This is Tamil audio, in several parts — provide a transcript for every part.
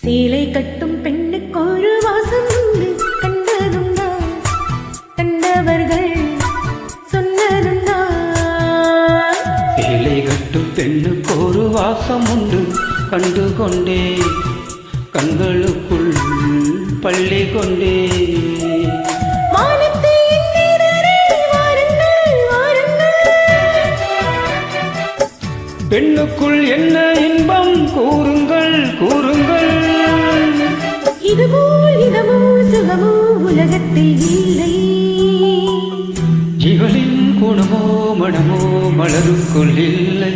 சேலை கட்டும் பெண்ணுக்கு ஒரு வாசம் உண்டு, கண்டதுண்டா? கண்டவர்கள் சொன்னதுண்டா? சேலை கட்டும் பெண்ணுக்கு ஒரு வாசம் உண்டு, கண்டு கொண்டே கண்களுக்குள் பள்ளி கொண்டே. பெண்ணுக்குள் என்ன இன்பம் கூறுங்கள் கூறுங்கள். இதுபோல் இதமோ சுகமோ உலகத்தில் இல்லை. இவளின் குணமோ மனமோ மலருக்குள் இல்லை.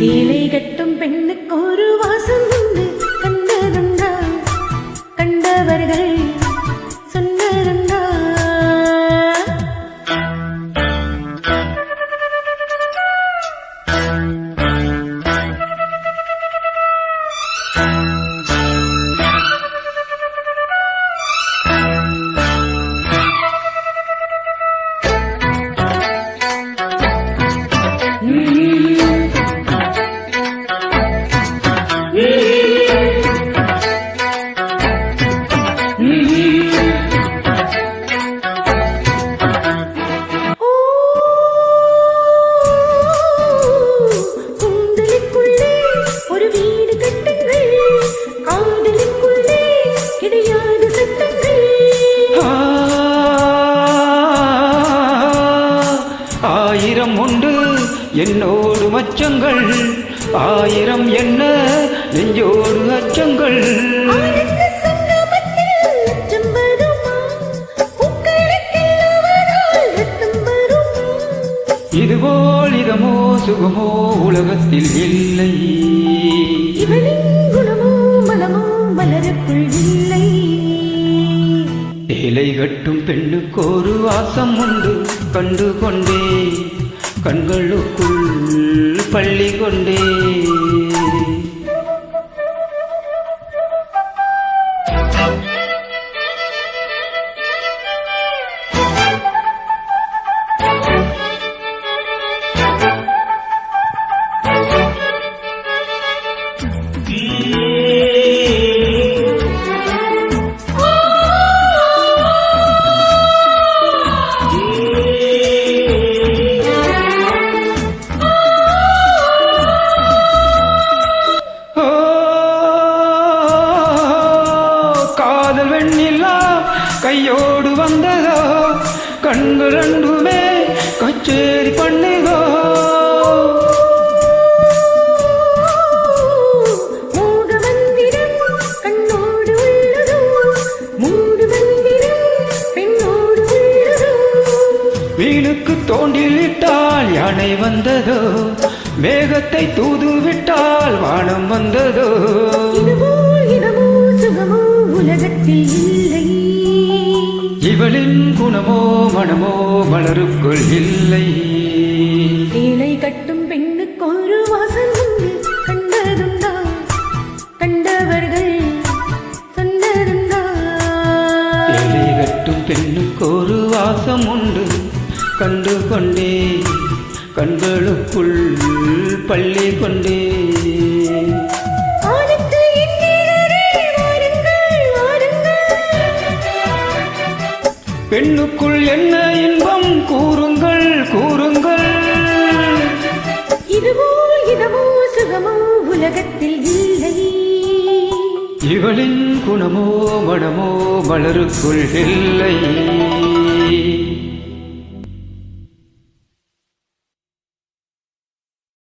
சேலை கட்டும் பெண்ணுக்கு ஒரு வாசம் உண்டு, கண்டதுண்டா? கண்டவர்கள் சொன்னதுண்டா? ஆயிரம் உண்டு என்னோடு மச்சங்கள், ஆயிரம் என்ன நெஞ்சோடு அச்சங்கள். இதுபோல் இதமோ சுகமோ உலகத்தில் இல்லை. குணமோ மனமோ மலருக்குள் இல்லை. சேலை கட்டும் பெண்ணுக்கு ஒரு வாசம் உண்டு, கண்டு கொண்டே கண்களுக்குள் பள்ளி கொண்டே. கையோடு வந்ததோ கண்கள் ரெண்டுமே கச்சேரி பண்ணுதோ. கண்ணோடு உள்ளதோ மூடு மந்திரம் பெண்ணோடு உள்ளதோ. வீணுக்கு தோண்டில் விட்டால் யானை வந்ததோ, மேகத்தை தூது விட்டால் வானம் வந்ததோ. இதமோ சுகமோ உலகத்தில் இல்லை. இவளின் குணமோ மனமோ மலருக்குள் இல்லை. சேலை கட்டும் பெண்ணுக்கு ஒரு வாசம் உண்டு, கண்டதுண்டா? கண்டவர்கள் சொன்னதுண்டா? சேலை கட்டும் பெண்ணுக்கு ஒரு வாசம் உண்டு, கண்டு கொண்டே கண்களுக்குள் பள்ளி கொண்டே. பெண்ணுக்குள் என்ன இன்பம் கூறுங்கள் கூறுங்கள். இதுபோல் இதமோ சுகமோ உலகத்தில் இல்லை. இவளின் குணமோ மனமோ மலருக்குள் இல்லை.